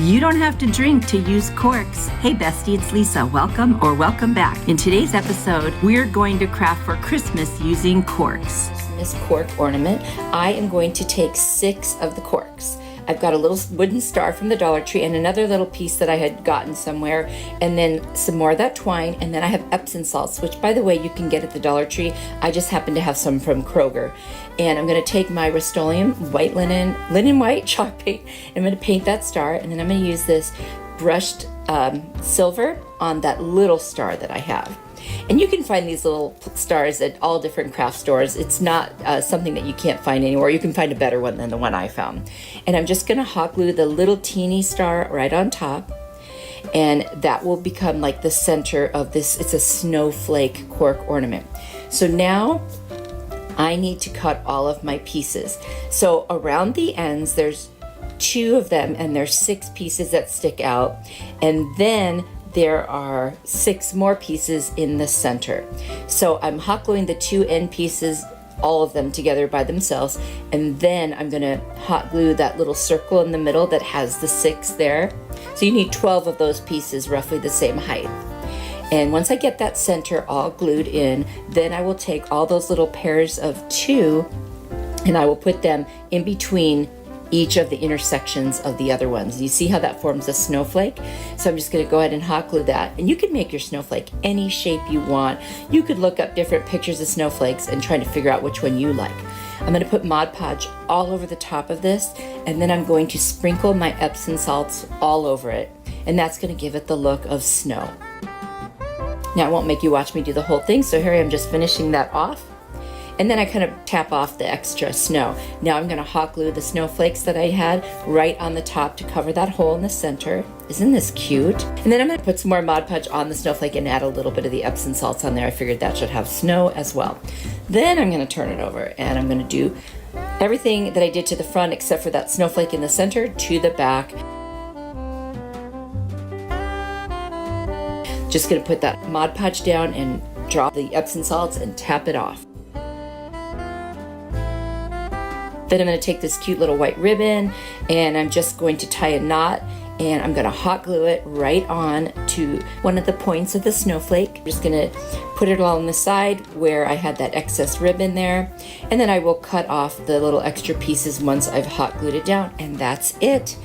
You don't have to drink to use corks. Hey Bestie, it's Lisa. Welcome or welcome back. In today's episode, we're going to craft for Christmas using corks. This cork ornament, I am going to take 6 of the corks. I've got a little wooden star from the Dollar Tree and another little piece that I had gotten somewhere, and then some more of that twine, and then I have Epsom salts, which by the way you can get at the Dollar Tree. I just happen to have some from Kroger. And I'm going to take my Rust-Oleum white linen white chalk paint, and I'm going to paint that star, and then I'm going to use this brushed silver on that little star that I have. And you can find these little stars at all different craft stores. It's not something that you can't find anywhere. You can find a better one than the one I found. And I'm just going to hot glue the little teeny star right on top. And that will become like the center of this. It's a snowflake cork ornament. So now I need to cut all of my pieces. So around the ends, there's 2 of them, and there's 6 pieces that stick out. And then there are 6 more pieces in the center. So I'm hot gluing the 2 end pieces, all of them together by themselves, and then I'm gonna hot glue that little circle in the middle that has the 6 there. So you need 12 of those pieces, roughly the same height. And once I get that center all glued in, then I will take all those little pairs of 2 and I will put them in between each of the intersections of the other ones. You see how that forms a snowflake? So I'm just gonna go ahead and hot glue that. And you can make your snowflake any shape you want. You could look up different pictures of snowflakes and try to figure out which one you like. I'm gonna put Mod Podge all over the top of this, and then I'm going to sprinkle my Epsom salts all over it. And that's gonna give it the look of snow. Now I won't make you watch me do the whole thing, so here I am just finishing that off. And then I kind of tap off the extra snow. Now I'm gonna hot glue the snowflakes that I had right on the top to cover that hole in the center. Isn't this cute? And then I'm gonna put some more Mod Podge on the snowflake and add a little bit of the Epsom salts on there. I figured that should have snow as well. Then I'm gonna turn it over and I'm gonna do everything that I did to the front except for that snowflake in the center to the back. Just gonna put that Mod Podge down and drop the Epsom salts and tap it off. Then I'm going to take this cute little white ribbon and I'm just going to tie a knot, and I'm going to hot glue it right on to one of the points of the snowflake. I'm just going to put it all on the side where I had that excess ribbon there, and then I will cut off the little extra pieces once I've hot glued it down, and that's it.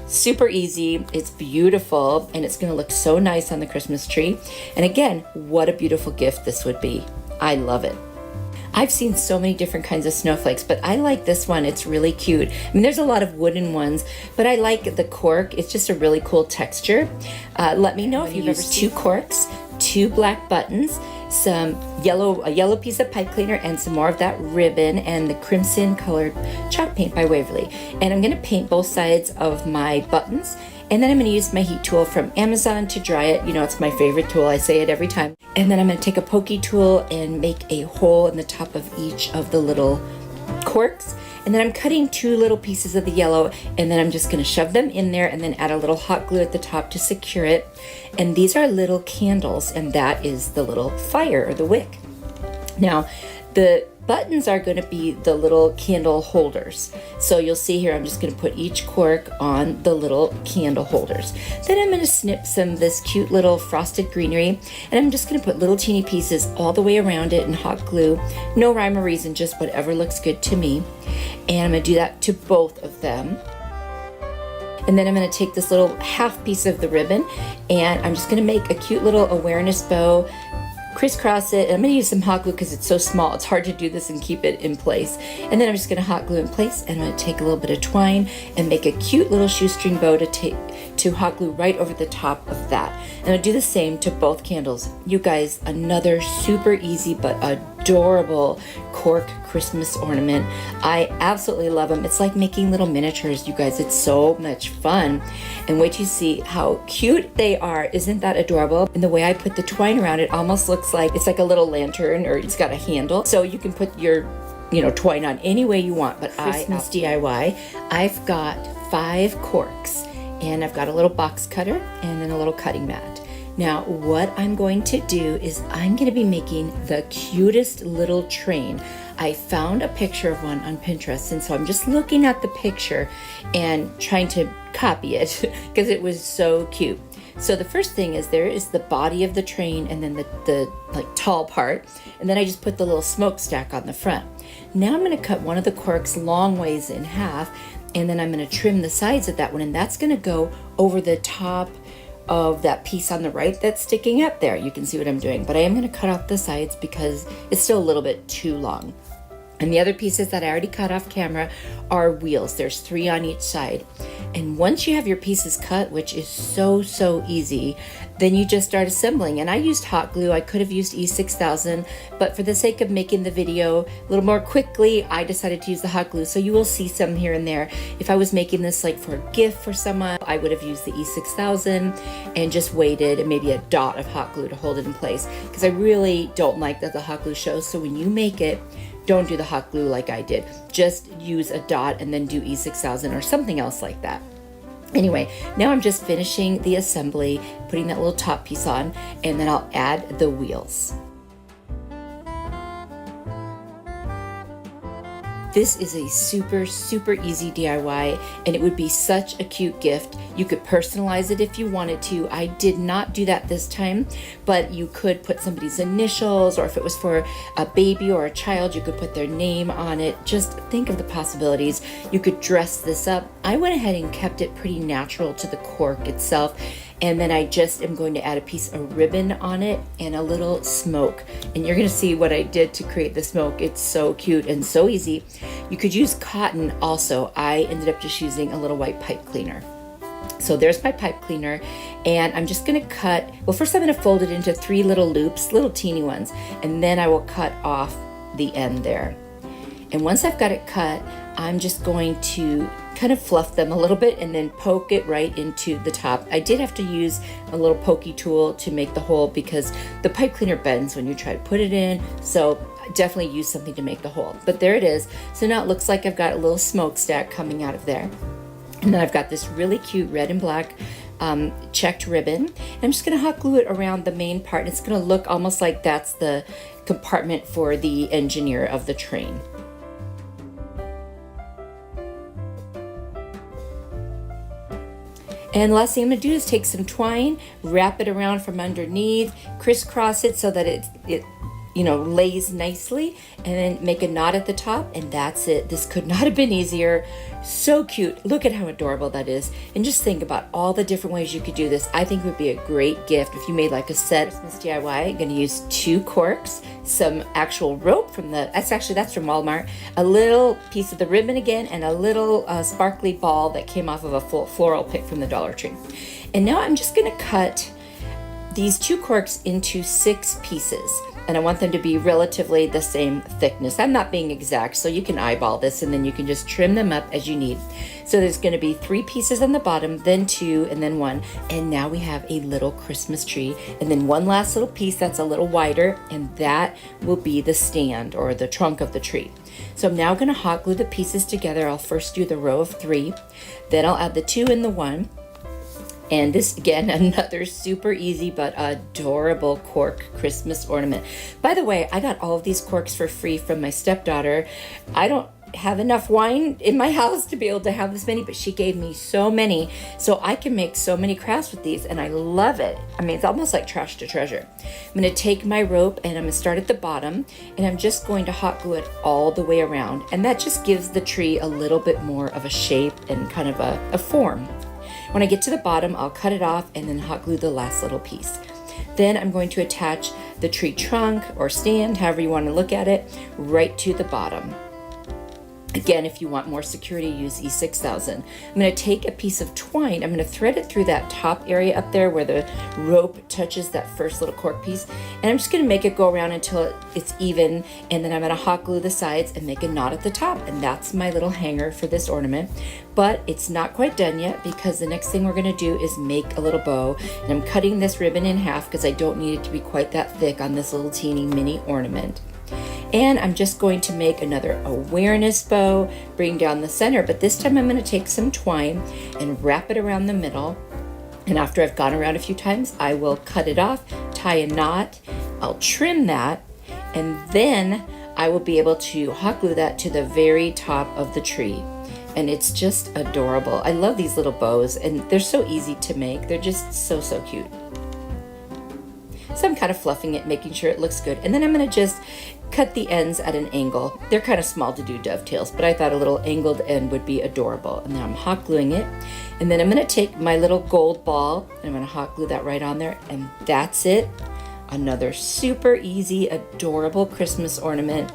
Super easy, it's beautiful, and it's going to look so nice on the Christmas tree. And again, what a beautiful gift this would be. I love it. I've seen so many different kinds of snowflakes, but I like this one. It's really cute. I mean, there's a lot of wooden ones, but I like the cork. It's just a really cool texture. Let me know if you've ever seen 2 corks, 2 black buttons, a yellow piece of pipe cleaner, and some more of that ribbon, and the crimson colored chalk paint by Waverly. And I'm gonna paint both sides of my buttons. And then I'm going to use my heat tool from Amazon to dry it. You know, it's my favorite tool. I say it every time. And then I'm going to take a pokey tool and make a hole in the top of each of the little corks. And then I'm cutting 2 little pieces of the yellow, and then I'm just going to shove them in there and then add a little hot glue at the top to secure it. And these are little candles, and that is the little fire or the wick. Now, the buttons are going to be the little candle holders. So you'll see here, I'm just going to put each cork on the little candle holders. Then I'm going to snip some of this cute little frosted greenery, and I'm just going to put little teeny pieces all the way around it and hot glue. No rhyme or reason, just whatever looks good to me. And I'm going to do that to both of them. And then I'm going to take this little half piece of the ribbon, and I'm just going to make a cute little awareness bow, crisscross it, and I'm going to use some hot glue because it's so small. It's hard to do this and keep it in place. And then I'm just going to hot glue in place, and I'm going to take a little bit of twine and make a cute little shoestring bow to hot glue right over the top of that. And I'll do the same to both candles. You guys, another super easy but adorable cork Christmas ornament. I absolutely love them. It's like making little miniatures, you guys. It's so much fun. And wait till you see how cute they are. Isn't that adorable? And the way I put the twine around it almost looks like it's like a little lantern, or it's got a handle. So you can put your twine on any way you want. But Christmas DIY, I've got 5 corks, and I've got a little box cutter and then a little cutting mat. Now, what I'm going to do is I'm going to be making the cutest little train. I found a picture of one on Pinterest, and so I'm just looking at the picture and trying to copy it because it was so cute. So the first thing is there is the body of the train and then the like tall part, and then I just put the little smokestack on the front. Now I'm going to cut one of the corks long ways in half, and then I'm going to trim the sides of that one, and that's going to go over the top of that piece on the right that's sticking up there. You can see what I'm doing, but I am going to cut off the sides because it's still a little bit too long. And the other pieces that I already cut off camera are wheels. There's 3 on each side. And once you have your pieces cut, which is so easy, then you just start assembling. And I used hot glue. I could have used E6000, but for the sake of making the video a little more quickly, I decided to use the hot glue. So you will see some here and there. If I was making this like for a gift for someone, I would have used the E6000 and just waited and maybe a dot of hot glue to hold it in place, because I really don't like that the hot glue shows. So when you make it, don't do the hot glue like I did. Just use a dot and then do E6000 or something else like that. Anyway, now I'm just finishing the assembly, putting that little top piece on, and then I'll add the wheels. This is a super easy DIY, and it would be such a cute gift. You could personalize it if you wanted to. I did not do that this time, but you could put somebody's initials, or if it was for a baby or a child, you could put their name on it. Just think of the possibilities. You could dress this up. I went ahead and kept it pretty natural to the cork itself. And then I just am going to add a piece of ribbon on it and a little smoke. And you're gonna see what I did to create the smoke. It's so cute and so easy. You could use cotton also. I ended up just using a little white pipe cleaner. So there's my pipe cleaner, and I'm just gonna cut, well, first I'm gonna fold it into 3 little loops, little teeny ones, and then I will cut off the end there. And once I've got it cut, I'm just going to kind of fluff them a little bit and then poke it right into the top. I did have to use a little pokey tool to make the hole because the pipe cleaner bends when you try to put it in. So definitely use something to make the hole. But there it is. So now it looks like I've got a little smokestack coming out of there. And then I've got this really cute red and black checked ribbon. And I'm just gonna hot glue it around the main part. And it's gonna look almost like that's the compartment for the engineer of the train. And the last thing I'm gonna do is take some twine, wrap it around from underneath, crisscross it so that it lays nicely, and then make a knot at the top, and that's it. This could not have been easier. So cute. Look at how adorable that is. And just think about all the different ways you could do this. I think it would be a great gift if you made like a set Christmas DIY. I'm gonna use 2 corks, some actual rope that's from Walmart, a little piece of the ribbon again, and a little sparkly ball that came off of a floral pick from the Dollar Tree. And now I'm just gonna cut these 2 corks into 6 pieces. And I want them to be relatively the same thickness. I'm not being exact, so you can eyeball this and then you can just trim them up as you need. So there's gonna be 3 pieces on the bottom, then 2, and then 1. And now we have a little Christmas tree. And then one last little piece that's a little wider, and that will be the stand or the trunk of the tree. So I'm now gonna hot glue the pieces together. I'll first do the row of 3, then I'll add the 2 and the 1. And this, again, another super easy but adorable cork Christmas ornament. By the way, I got all of these corks for free from my stepdaughter. I don't have enough wine in my house to be able to have this many, but she gave me so many, so I can make so many crafts with these, and I love it. I mean, it's almost like trash to treasure. I'm gonna take my rope, and I'm gonna start at the bottom, and I'm just going to hot glue it all the way around, and that just gives the tree a little bit more of a shape and kind of a form. When I get to the bottom, I'll cut it off and then hot glue the last little piece. Then I'm going to attach the tree trunk or stand, however you want to look at it, right to the bottom. Again, if you want more security, use E6000. I'm going to take a piece of twine. I'm going to thread it through that top area up there where the rope touches that first little cork piece. And I'm just going to make it go around until it's even. And then I'm going to hot glue the sides and make a knot at the top. And that's my little hanger for this ornament. But it's not quite done yet because the next thing we're going to do is make a little bow. And I'm cutting this ribbon in half because I don't need it to be quite that thick on this little teeny mini ornament. And I'm just going to make another awareness bow, bring down the center, but this time I'm going to take some twine and wrap it around the middle. And after I've gone around a few times, I will cut it off, tie a knot, I'll trim that, and then I will be able to hot glue that to the very top of the tree. And it's just adorable. I love these little bows, and they're so easy to make. They're just so, so cute. So I'm kind of fluffing it, making sure it looks good. And then I'm gonna just cut the ends at an angle. They're kind of small to do dovetails, but I thought a little angled end would be adorable. And then I'm hot gluing it. And then I'm gonna take my little gold ball and I'm gonna hot glue that right on there. And that's it. Another super easy, adorable Christmas ornament.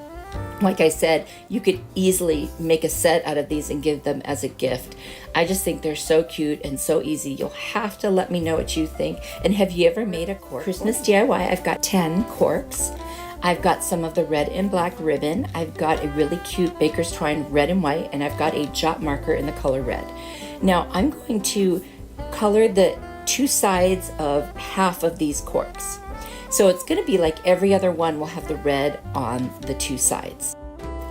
Like I said, you could easily make a set out of these and give them as a gift. I just think they're so cute and so easy. You'll have to let me know what you think. And have you ever made a cork? Christmas DIY, I've got 10 corks. I've got some of the red and black ribbon. I've got a really cute baker's twine red and white, and I've got a jot marker in the color red. Now I'm going to color the two sides of half of these corks. So it's gonna be like every other one will have the red on the two sides.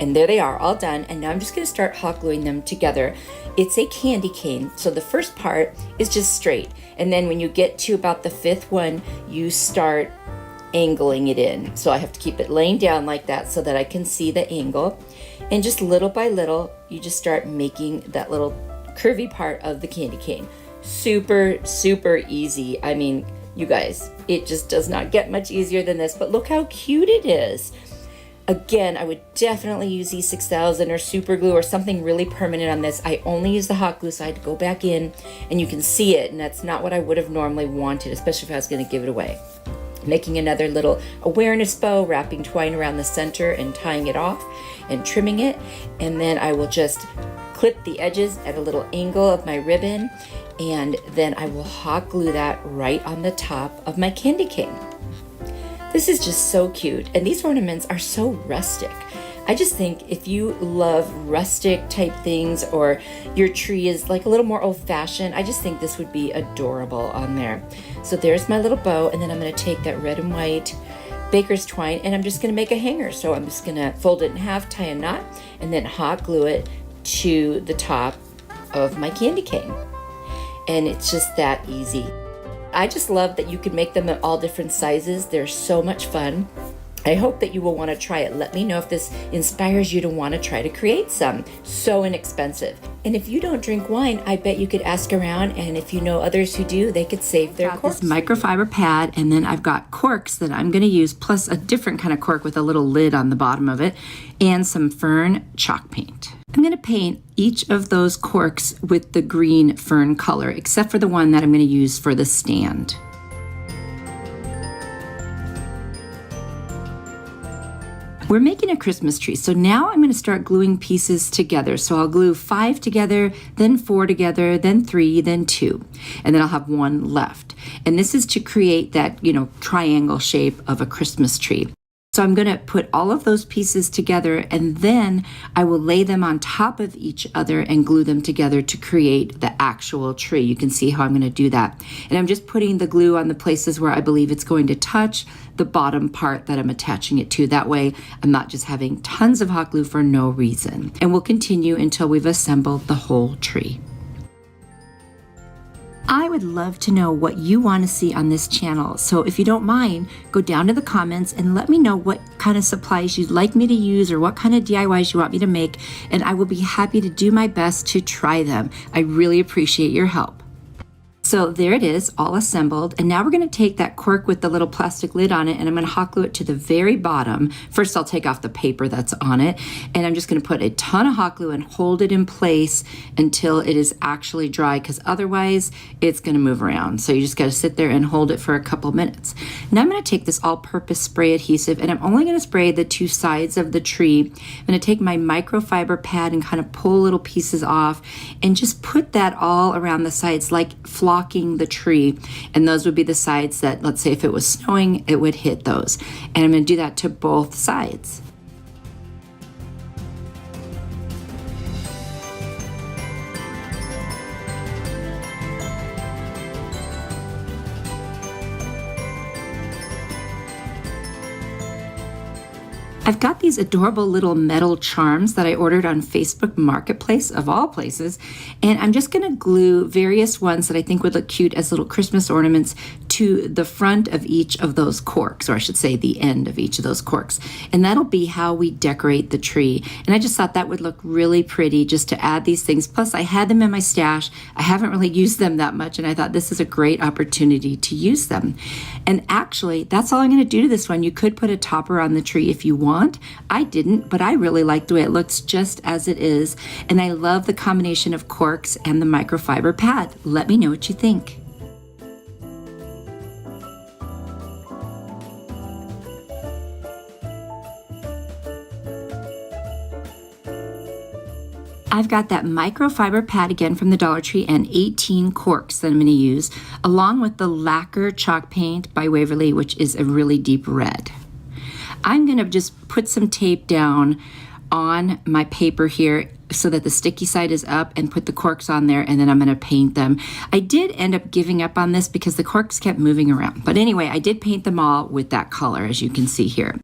And there they are, all done. And now I'm just gonna start hot gluing them together. It's a candy cane, so the first part is just straight. And then when you get to about the fifth one, you start angling it in. So I have to keep it laying down like that so that I can see the angle. And just little by little, you just start making that little curvy part of the candy cane. Super, super easy. I mean, you guys, it just does not get much easier than this, but look how cute it is. Again, I would definitely use E6000 or super glue or something really permanent on this. I only use the hot glue, so I had to go back in and you can see it, and that's not what I would have normally wanted, especially if I was going to give it away. Making another little awareness bow, wrapping twine around the center and tying it off and trimming it, and then I will just clip the edges at a little angle of my ribbon, and then I will hot glue that right on the top of my candy cane. This is just so cute, and these ornaments are so rustic. I just think if you love rustic type things, or your tree is like a little more old-fashioned, I just think this would be adorable on there. So there's my little bow, and then I'm gonna take that red and white baker's twine and I'm just gonna make a hanger. So I'm just gonna fold it in half, tie a knot, and then hot glue it to the top of my candy cane. And it's just that easy. I just love that you can make them at all different sizes. They're so much fun. I hope that you will want to try it. Let me know if this inspires you to want to try to create some. So inexpensive. And if you don't drink wine, I bet you could ask around, and if you know others who do, they could save their corks. This microfiber pad, and then I've got corks that I'm going to use, plus a different kind of cork with a little lid on the bottom of it, and some fern chalk paint. I'm going to paint each of those corks with the green fern color, except for the one that I'm going to use for the stand. We're making a Christmas tree, so now I'm going to start gluing pieces together. So I'll glue 5 together, then 4 together, then 3, then 2, and then I'll have 1 left. And this is to create that, triangle shape of a Christmas tree. So I'm going to put all of those pieces together, and then I will lay them on top of each other and glue them together to create the actual tree. You can see how I'm going to do that. And I'm just putting the glue on the places where I believe it's going to touch the bottom part that I'm attaching it to. That way I'm not just having tons of hot glue for no reason. And we'll continue until we've assembled the whole tree. I would love to know what you want to see on this channel. So if you don't mind, go down to the comments and let me know what kind of supplies you'd like me to use or what kind of DIYs you want me to make, and I will be happy to do my best to try them. I really appreciate your help. So there it is, all assembled. And now we're going to take that cork with the little plastic lid on it, and I'm going to hot glue it to the very bottom. First, I'll take off the paper that's on it, and I'm just going to put a ton of hot glue and hold it in place until it is actually dry, because otherwise it's going to move around. So you just got to sit there and hold it for a couple minutes. Now I'm going to take this all-purpose spray adhesive, and I'm only going to spray the 2 sides of the tree. I'm going to take my microfiber pad and kind of pull little pieces off and just put that all around the sides, like flocking the tree, and those would be the sides that, let's say if it was snowing, it would hit those. And I'm going to do that to both sides. I've got these adorable little metal charms that I ordered on Facebook Marketplace, of all places, and I'm just going to glue various ones that I think would look cute as little Christmas ornaments to the front of each of those corks, or I should say the end of each of those corks. And that'll be how we decorate the tree. And I just thought that would look really pretty just to add these things. Plus I had them in my stash. I haven't really used them that much, and I thought this is a great opportunity to use them. And actually, that's all I'm going to do to this one. You could put a topper on the tree if you want. I didn't, but I really like the way it looks just as it is. And I love the combination of corks and the microfiber pad. Let me know what you think. I've got that microfiber pad again from the Dollar Tree and 18 corks that I'm going to use, along with the lacquer chalk paint by Waverly, which is a really deep red. I'm going to just put some tape down on my paper here so that the sticky side is up, and put the corks on there, and then I'm going to paint them. I did end up giving up on this because the corks kept moving around. But anyway, I did paint them all with that color, as you can see here.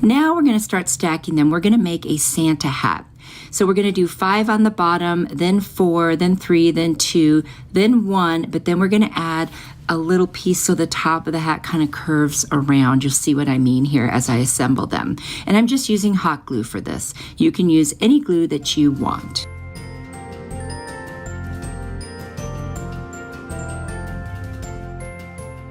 Now we're going to start stacking them. We're going to make a Santa hat. So we're going to do 5 on the bottom, then 4, then 3, then 2, then 1, but then we're going to add a little piece so the top of the hat kind of curves around. You'll see what I mean here as I assemble them. And I'm just using hot glue for this. You can use any glue that you want.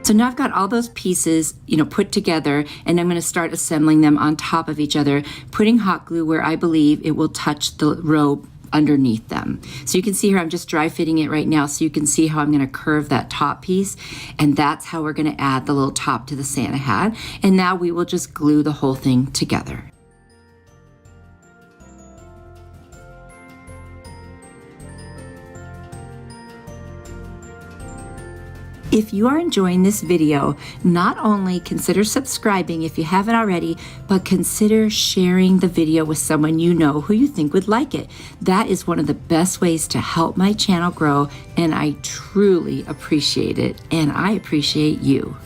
So now I've got all those pieces, put together, and I'm going to start assembling them on top of each other, putting hot glue where I believe it will touch the row underneath them. So you can see here, I'm just dry fitting it right now, so you can see how I'm going to curve that top piece, and that's how we're going to add the little top to the Santa hat. And now we will just glue the whole thing together. If you are enjoying this video, not only consider subscribing if you haven't already, but consider sharing the video with someone you know who you think would like it. That is one of the best ways to help my channel grow, and I truly appreciate it, and I appreciate you.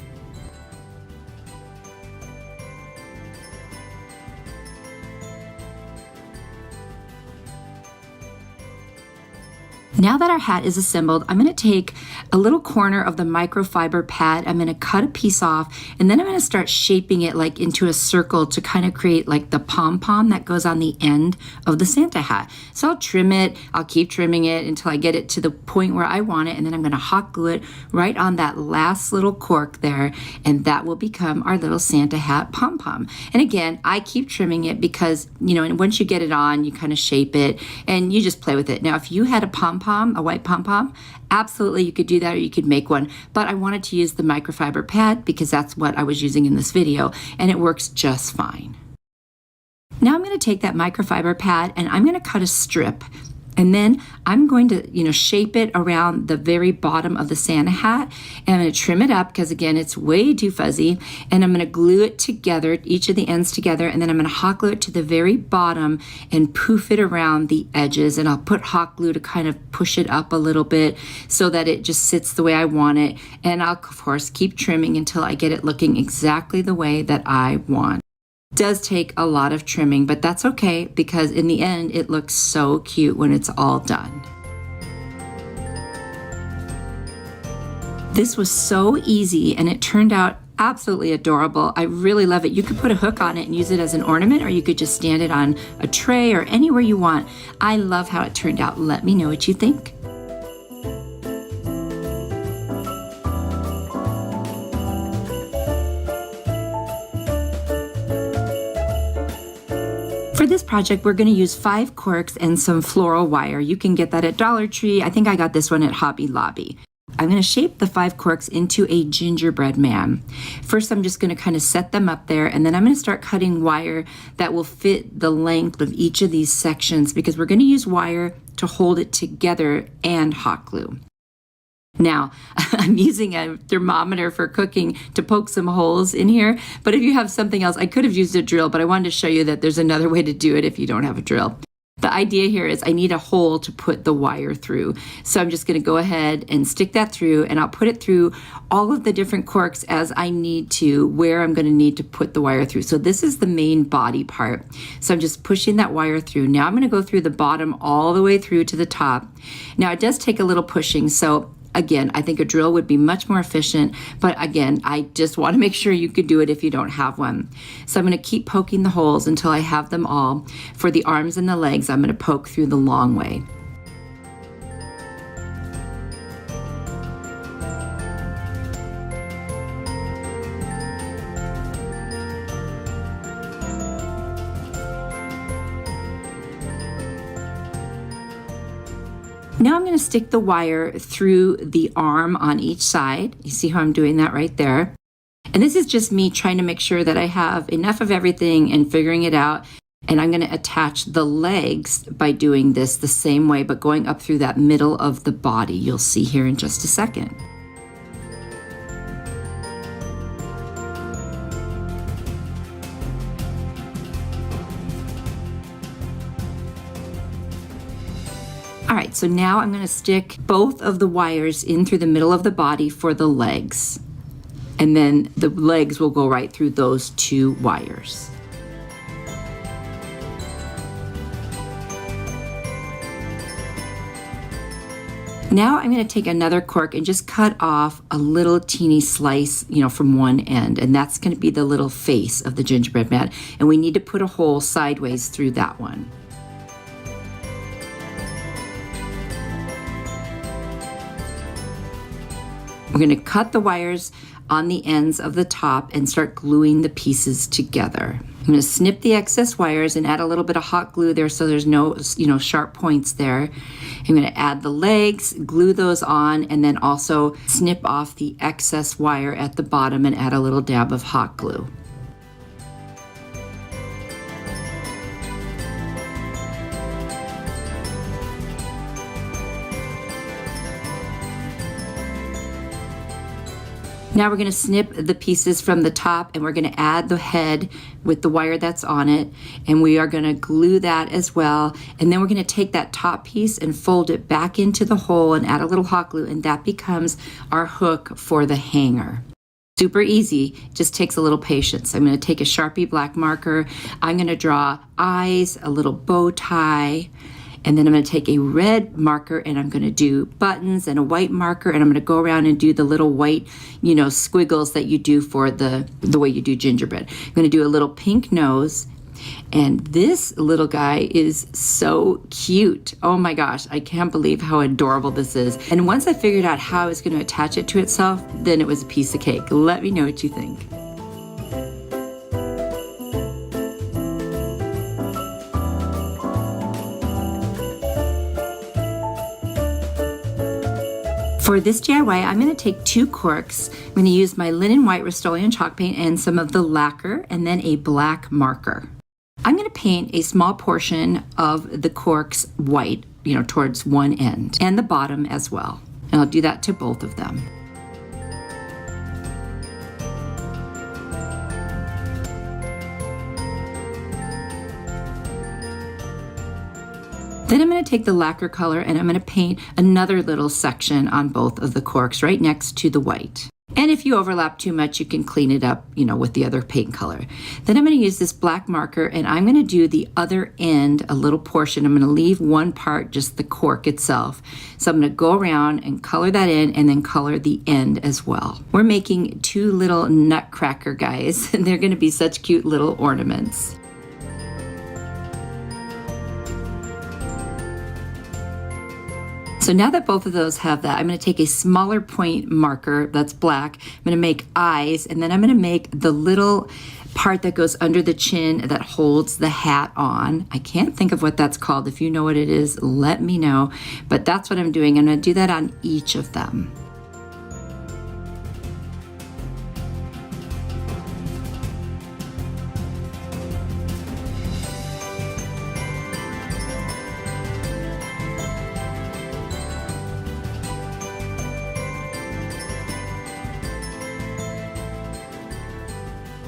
Now that our hat is assembled, I'm going to take a little corner of the microfiber pad. I'm going to cut a piece off, and then I'm going to start shaping it like into a circle to kind of create like the pom-pom that goes on the end of the Santa hat. So I'll trim it. I'll keep trimming it until I get it to the point where I want it, and then I'm going to hot glue it right on that last little cork there, and that will become our little Santa hat pom-pom. And again, I keep trimming it because, and once you get it on, you kind of shape it and you just play with it. Now, if you had a pom-pom, a white pom-pom, absolutely you could do that, or you could make one, but I wanted to use the microfiber pad because that's what I was using in this video, and it works just fine. Now I'm going to take that microfiber pad and I'm going to cut a strip, and then I'm going to, shape it around the very bottom of the Santa hat, and I'm going to trim it up because, again, it's way too fuzzy, and I'm going to glue it together, each of the ends together, and then I'm going to hot glue it to the very bottom and poof it around the edges, and I'll put hot glue to kind of push it up a little bit so that it just sits the way I want it, and I'll, of course, keep trimming until I get it looking exactly the way that I want. Does take a lot of trimming, but that's okay because in the end it looks so cute when it's all done. This was so easy and it turned out absolutely adorable. I really love it. You could put a hook on it and use it as an ornament, or you could just stand it on a tray or anywhere you want. I love how it turned out. Let me know what you think. For this project, we're going to use 5 corks and some floral wire. You can get that at Dollar Tree. I think I got this one at Hobby Lobby. I'm going to shape the 5 corks into a gingerbread man. First, I'm just going to kind of set them up there, and then I'm going to start cutting wire that will fit the length of each of these sections because we're going to use wire to hold it together and hot glue. Now, I'm using a thermometer for cooking to poke some holes in here, but if you have something else, I could have used a drill, but I wanted to show you that there's another way to do it if you don't have a drill. The idea here is I need a hole to put the wire through. So I'm just going to go ahead and stick that through, and I'll put it through all of the different corks as I need to, where I'm going to need to put the wire through. So this is the main body part. So I'm just pushing that wire through. Now I'm going to go through the bottom all the way through to the top. Now it does take a little pushing, so Again, I think a drill would be much more efficient, but again, I just want to make sure you could do it if you don't have one. So I'm going to keep poking the holes until I have them all. For the arms and the legs, I'm going to poke through the long way. Now I'm going to stick the wire through the arm on each side. You see how I'm doing that right there? And this is just me trying to make sure that I have enough of everything and figuring it out. And I'm going to attach the legs by doing this the same way, but going up through that middle of the body. You'll see here in just a second. All right, so now I'm going to stick both of the wires in through the middle of the body for the legs. And then the legs will go right through those two wires. Now I'm going to take another cork and just cut off a little teeny slice, from one end. And that's going to be the little face of the gingerbread man. And we need to put a hole sideways through that one. We're going to cut the wires on the ends of the top and start gluing the pieces together. I'm going to snip the excess wires and add a little bit of hot glue there so there's no, sharp points there. I'm going to add the legs, glue those on, and then also snip off the excess wire at the bottom and add a little dab of hot glue. Now we're going to snip the pieces from the top and we're going to add the head with the wire that's on it, and we are going to glue that as well. And then we're going to take that top piece and fold it back into the hole and add a little hot glue, and that becomes our hook for the hanger. Super easy, just takes a little patience. I'm going to take a Sharpie black marker. I'm going to draw eyes, a little bow tie, and then I'm going to take a red marker and I'm going to do buttons, and a white marker, and I'm going to go around and do the little white, squiggles that you do for the way you do gingerbread. I'm going to do a little pink nose, and this little guy is so cute. Oh my gosh, I can't believe how adorable this is. And once I figured out how I was going to attach it to itself, then it was a piece of cake. Let me know what you think. For this DIY, I'm going to take 2 corks. I'm going to use my linen white Rust-Oleum chalk paint and some of the lacquer, and then a black marker. I'm going to paint a small portion of the corks white, towards one end, and the bottom as well. And I'll do that to both of them. Then I'm going to take the lacquer color and I'm going to paint another little section on both of the corks right next to the white. And if you overlap too much, you can clean it up, with the other paint color. Then I'm going to use this black marker and I'm going to do the other end, a little portion. I'm going to leave one part, just the cork itself. So I'm going to go around and color that in and then color the end as well. We're making 2 little Nutcracker Guys, and they're going to be such cute little ornaments. So now that both of those have that, I'm going to take a smaller point marker that's black. I'm going to make eyes, and then I'm going to make the little part that goes under the chin that holds the hat on. I can't think of what that's called. If you know what it is, let me know. But that's what I'm doing. I'm going to do that on each of them.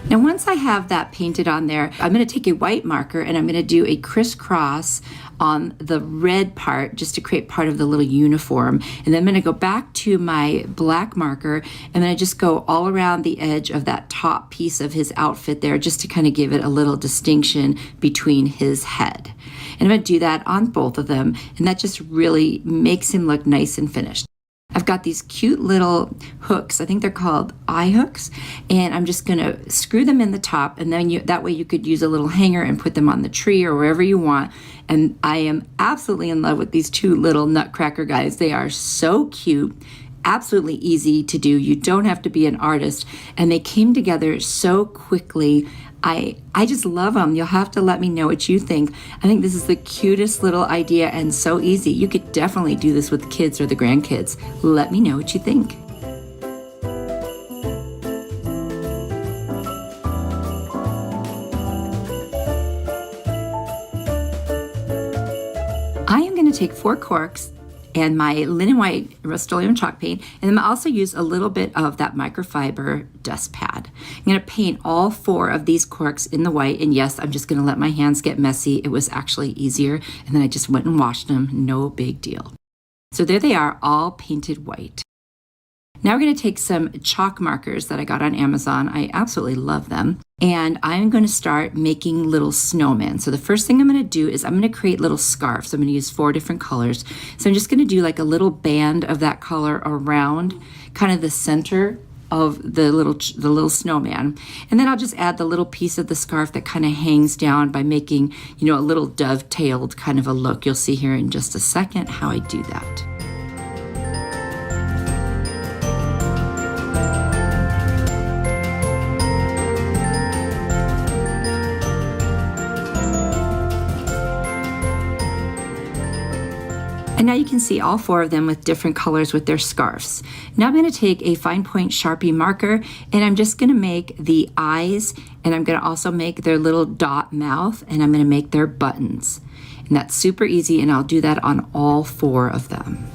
Now once I have that painted on there, I'm going to take a white marker and I'm going to do a crisscross on the red part just to create part of the little uniform. And then I'm going to go back to my black marker and then I just go all around the edge of that top piece of his outfit there just to kind of give it a little distinction between his head. And I'm going to do that on both of them, and that just really makes him look nice and finished. I've got these cute little hooks. I think they're called eye hooks. And I'm just going to screw them in the top. And then that way you could use a little hanger and put them on the tree or wherever you want. And I am absolutely in love with these two little Nutcracker guys. They are so cute. Absolutely easy to do. You don't have to be an artist. And they came together so quickly. I just love them. You'll have to let me know what you think. I think this is the cutest little idea and so easy. You could definitely do this with the kids or the grandkids. Let me know what you think. I am going to take 4 corks and my linen white Rust-Oleum chalk paint, and then I'll also use a little bit of that microfiber dust pad. I'm going to paint all 4 of these corks in the white, and yes, I'm just going to let my hands get messy. It was actually easier, and then I just went and washed them. No big deal. So there they are, all painted white. Now we're going to take some chalk markers that I got on Amazon. I absolutely love them. And I'm going to start making little snowmen. So the first thing I'm going to do is I'm going to create little scarves. I'm going to use 4 different colors. So I'm just going to do like a little band of that color around kind of the center of the little snowman. And then I'll just add the little piece of the scarf that kind of hangs down by making, a little dovetailed kind of a look. You'll see here in just a second how I do that. And now you can see all 4 of them with different colors with their scarves. Now I'm going to take a fine point Sharpie marker and I'm just going to make the eyes, and I'm going to also make their little dot mouth, and I'm going to make their buttons. And that's super easy, and I'll do that on all 4 of them.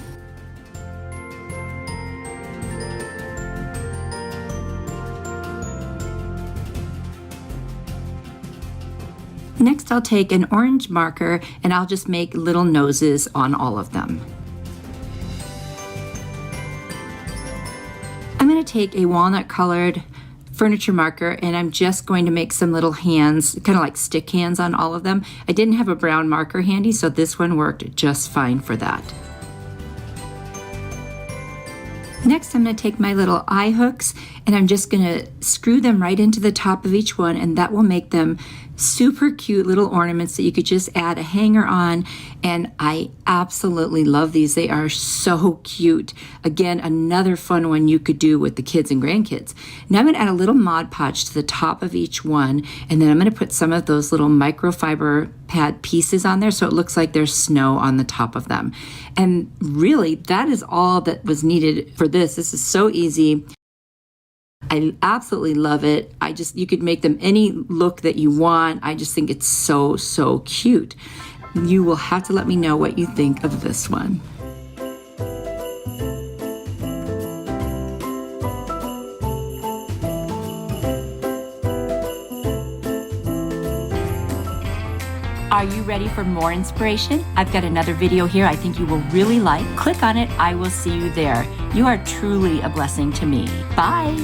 Next, I'll take an orange marker and I'll just make little noses on all of them. I'm going to take a walnut colored furniture marker and I'm just going to make some little hands, kind of like stick hands on all of them. I didn't have a brown marker handy, so this one worked just fine for that. Next, I'm going to take my little eye hooks and I'm just going to screw them right into the top of each one, and that will make them super cute little ornaments that you could just add a hanger on. And I absolutely love these. They are so cute. Again, another fun one you could do with the kids and grandkids. Now I'm going to add a little Mod Podge to the top of each one, and then I'm going to put some of those little microfiber pad pieces on there so it looks like there's snow on the top of them. And really, that is all that was needed for this. This is so easy. I absolutely love it. You could make them any look that you want. I just think it's so, so cute. You will have to let me know what you think of this one. Are you ready for more inspiration? I've got another video here I think you will really like. Click on it. I will see you there. You are truly a blessing to me. Bye.